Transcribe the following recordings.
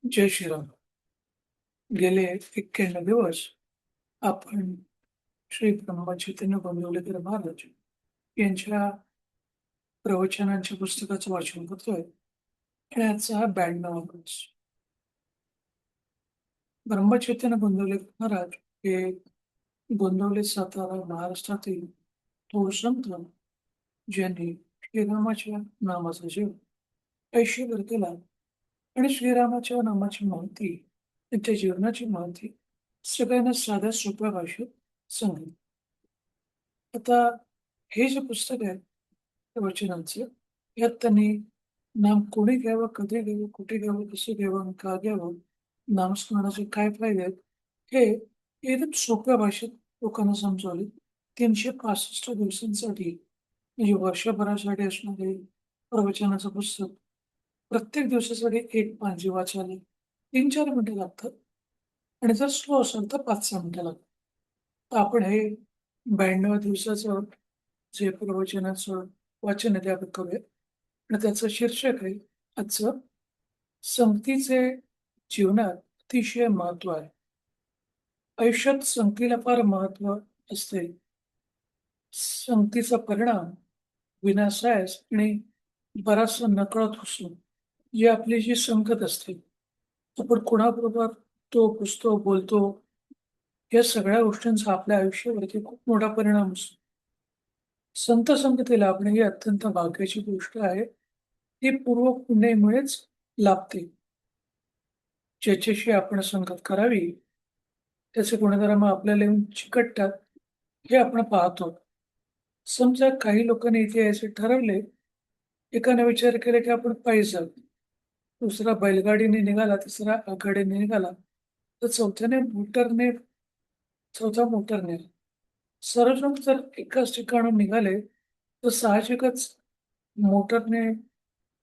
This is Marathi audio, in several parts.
जय श्रीराम. गेले 91 दिवस आपण श्री ब्रह्मचैतन्य गोंदवलेकर महाराज यांच्या प्रवचनांच्या पुस्तकाचं वाचन करतोय आणि आजचा हा 92वा दिवस. ब्रह्मचैतन्य गोंदवलेकर महाराज हे गोंदवले, सातारा, महाराष्ट्रातील थोर संत ज्यांनी श्रीरामाच्या नामाचा जप आयुष्यभर केला आणि श्रीरामाच्या नामाची महती, त्यांच्या जीवनाची महती सगळ्यांना साध्या सोप्या भाषेत सांगितली. आता हे जे पुस्तक आहे वचनांचं, यात त्यांनी नाम कोणी घ्यावं, कधी घ्यावं, कुठे घ्यावं, कसं घ्यावं आणि का घ्यावं, नामस्मरणाचे काय फायदे आहेत, हे एकदम सोप्या भाषेत लोकांना समजावले. 365 दिवसांसाठी म्हणजे वर्षभरासाठी असणारे प्रवचनाचं पुस्तक प्रत्येक दिवसासाठी एक पान जे वाचायला 3-4 मिनिटं लागतात आणि जर स्लो असेल तर 5-6 मिनिटं लागतात. तर आपण हे 92 दिवसाचं जे प्रवचनाचं वाचन आहे ते आपण करूया आणि त्याचं शीर्षक आहे आजचं, संगतीचे जीवनात अतिशय महत्व आहे. आयुष्यात संगतीला फार महत्व असते. संगतीचा परिणाम विनाशाळू आणि बराचसा नकळत असतो. जी आपली जी संगत असते, आपण कोणाबरोबर तो पुसतो, बोलतो, या सगळ्या गोष्टींचा आपल्या आयुष्यावरती खूप मोठा परिणाम असतो. संत संगतीला लाभणे ही अत्यंत भाग्याची गोष्ट आहे. ती पूर्व पुण्यामुळेच लाभते. ज्याच्याशी आपण संगत करावी, त्याचे गुणधर्म आपल्याला येऊन चिकटतात, हे आपण पाहतो. समजा काही लोकांनी इथे यायचे ठरवले, एकाने विचार केला की आपण पायी जाऊ. दुसरा बैलगाडीने निघाला, तिसरा आगगाडीने निघाला, तर चौथा मोटारने. सर्वजण जर एकाच ठिकाणाहून निघाले, तर साहजिकच मोटारने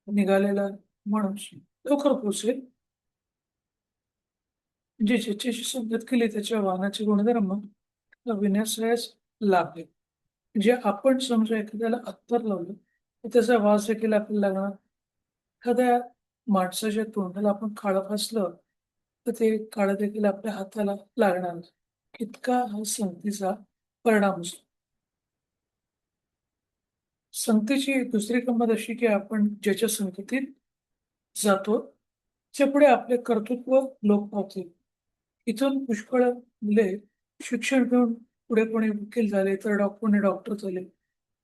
निघालेला माणूस लवकर पोहोचेल. म्हणजे ज्याच्याशी संगत केली त्याच्या वाहनाचे गुणधर्म त्याला विनाश्रयास लाभले. म्हणजे आपण समजा एखाद्याला अत्तर लावलं, तर त्याचा वास देखील आपल्याला लागणार. एखाद्या माणसाच्या तोंडाला आपण काळं फासलं, तर ते काळं देखील आपल्या हाताला लागणार. इतका हा संगतीचा परिणाम असतो. संगतीची दुसरी गंमत अशी की आपण ज्याच्या संगतीत जातो, त्याच्यापुढे आपले कर्तृत्व लोक पावतील. इथून पुष्कळ मुले शिक्षण घेऊन पुढे कोणी वकील झाले, तर कोणी डॉक्टर झाले.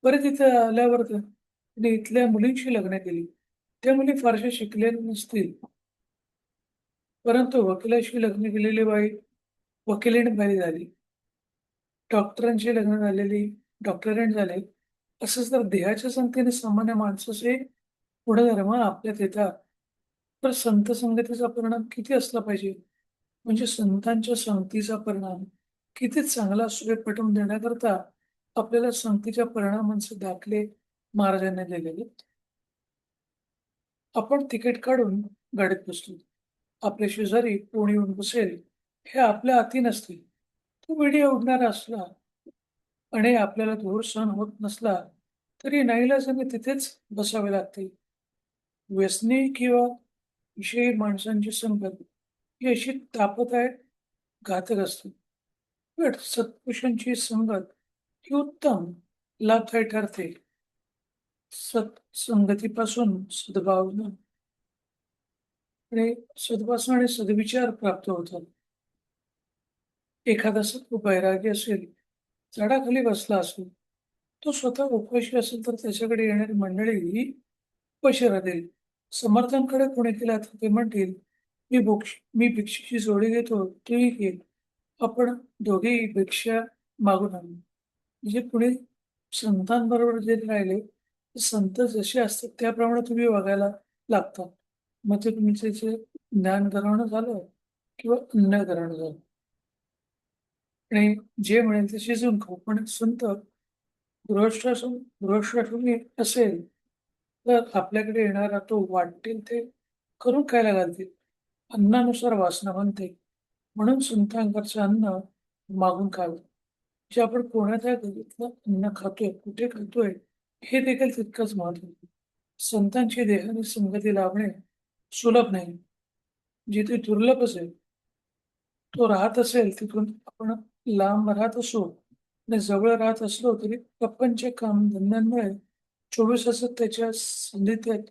परत इथे आल्यावर त्यांनी इथल्या मुलींशी लग्न केली. त्या मुली फारशा शिकलेल्या नसतील, परंतु वकिलाशी लग्न केलेली बाई वकिलीण बाई झाली. डॉक्टरांशी लग्न झालेली डॉक्टरेट झाले. असंच जर देहाच्या संगतीने सामान्य माणसाचे गुणधर्म आपल्यात येतात, तर संत संगतीचा परिणाम किती असला पाहिजे? म्हणजे संतांच्या संगतीचा परिणाम किती चांगला असतो हे पटवून देण्याकरता आपल्याला संगतीच्या परिणामांचे दाखले महाराजांनी दिलेले. आपण तिकीट काढून गाडीत बसलो. आपल्या शेजारी कोणी येऊन बसेल हे आपल्या हाती नसते. तो वेडी उडणारा असला आणि आपल्याला धूर सहन होत नसला, तरी नाईलाजाने तिथेच बसावे लागते. व्यसनी किंवा विषयी माणसांची संगत ही अशी तापदायक घातक असते. पण सत्पुरुषांची संगत ही उत्तम लाभदायी ठरते. सत्संगतीपासून सद्भावना आणि सद्वासना आणि सद्विचार प्राप्त होतात. एखादा सत्व बैरागी असेल, झाडाखाली बसला असेल, तो स्वतः उपाशी असेल तर त्याच्याकडे येणारी मंडळी ही उपाशी राहतील. समर्थांकडे कोणी केला तर ते म्हणतील, मी भिक्षेची जोडी घेतो, तूही घे. आपण दोघेही भिक्षा मागून आणू. म्हणजे पुढे संतांबरोबर जे राहिले, ते संत जसे असतात त्याप्रमाणे तुम्ही वागायला लागता. मग ते तुमचे ज्ञान ग्रहण झालं किंवा अन्न ग्रहण झालं. आणि जे मिळेल ते शिजवून खाऊ. पण संत गृहस्थाश्रमी असेल, तर आपल्याकडे येणारा तो वाटेल ते करून खायला घालतील. अन्नानुसार वासना बनते. म्हणून संतांकडचं अन्न मागून खावं. जे आपण कोणाच्या घरातलं अन्न खातोय, कुठे खातोय, हे देखील तितकंच महत्त्वाचं. संतांची देहाने संगती लाभणे सुलभ नाही. जिथे दुर्लभ असेल तो राहत असेल तिथून आपण लांब राहत असो आणि जवळ राहत असलो तरी पप्पांच्या कामधंद्यांमुळे 24 तासात त्याच्या सान्निध्यात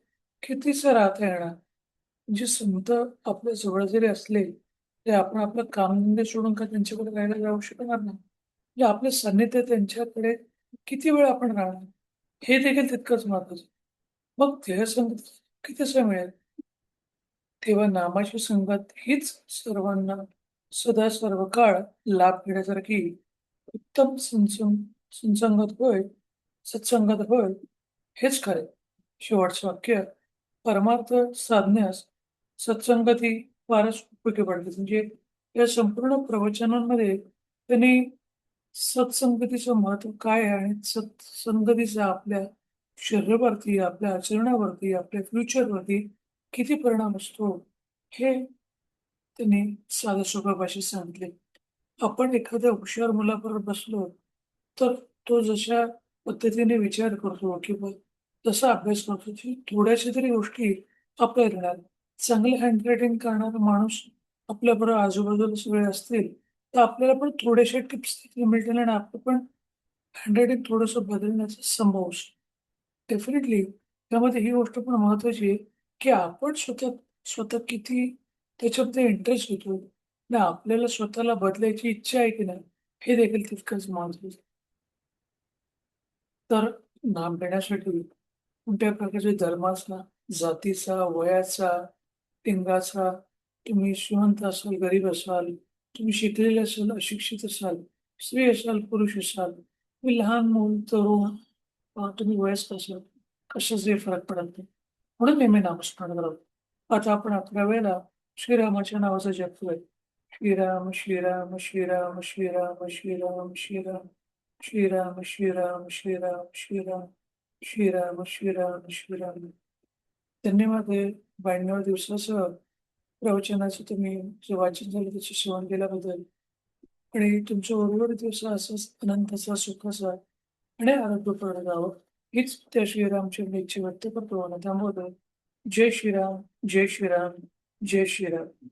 कितीसं राहता येणार. म्हणजे संत आपल्या जवळ जरी असले तरी आपण आपलं कामधंदे सोडून का त्यांच्याकडे राहायला जाऊ शकणार नाही. म्हणजे आपलं सान्निध्य त्यांच्याकडे किती वेळ आपण राहणार हे देखील तितकंच महत्वाचं. मग ध्येयसंगत कितीसं मिळेल? तेव्हा नामाची संगत हीच सर्वांना सदा सर्व काळ लाभ घेण्यासारखी उत्तम सुसंगत होय, सत्संगत होय, हेच खरे. शेवटचं वाक्य, परमार्थ साधण्यास सत्संगती फारच उपयोगी पडते. म्हणजे या संपूर्ण प्रवचनांमध्ये त्यांनी सत्संगतीचं महत्त्व काय आहे आणि सत्संगतीचा आपल्या शरीरावरती, आपल्या आचरणावरती, आपल्या फ्युचरवरती किती परिणाम असतो, हे त्यांनी साध्या सोप्या भाषेत सांगितले. आपण एखाद्या हुशार मुलाबरोबर बसलो, तर तो जशा पद्धतीने विचार करतो किंवा जसा अभ्यास करतो, की थोड्याशा तरी गोष्टी आपल्याला येणार. चांगलं हँडरायटिंग करणारा माणूस आपल्याबरोबर आजूबाजूला सगळे असतील, तर आपल्याला पण थोड्याशा टिप्स तिथे मिळतील आणि आपलं पण हँडरायटिंग थोडंसं बदलण्याचा संभव असतो. डेफिनेटली त्यामध्ये ही गोष्ट पण महत्त्वाची आहे, की आपण स्वतः स्वतः किती त्याच्यामध्ये इंटरेस्ट घेतो आणि आपल्याला स्वतःला बदलायची इच्छा आहे की नाही, हे देखील तितकंच महत्त्वाचं. तर नाम घेण्यासाठी कोणत्या प्रकारच्या धर्माचा, जातीचा, वयाचा, लिंगाचा, तुम्ही श्रीमंत असाल, गरीब असाल, तुम्ही शिकलेले असाल, अशिक्षित असाल, स्त्री असाल, पुरुष असाल, तुम्ही लहान मूल, तरुण, तुम्ही वयस्कर असाल, कशाचाही फरक पडत नाही. म्हणून नेहमी नामस्मरण करावं. आता आपण 11 वेळेला श्रीरामाच्या नावाचा जप करूया. श्रीराम, श्रीराम, श्रीराम, श्रीराम, श्रीराम, श्रीराम, श्रीराम, श्रीराम, श्रीराम, श्रीराम, श्रीराम, श्रीराम, श्रीराम. धन्यवाद हे 92 दिवसाचं प्रवचनाचं तुम्ही जे वाचन झालं त्याचे श्रवण केल्याबद्दल आणि तुमच्या उर्वरित दिवस असंच अनंताचा, सुखाचा आणि आरोग्यपूर्ण जावं हीच त्या श्रीरामचंद्र इच्छा व्यक्त करतो आणि थांबवतो. जय श्रीराम, जय श्रीराम, जय श्रीराम.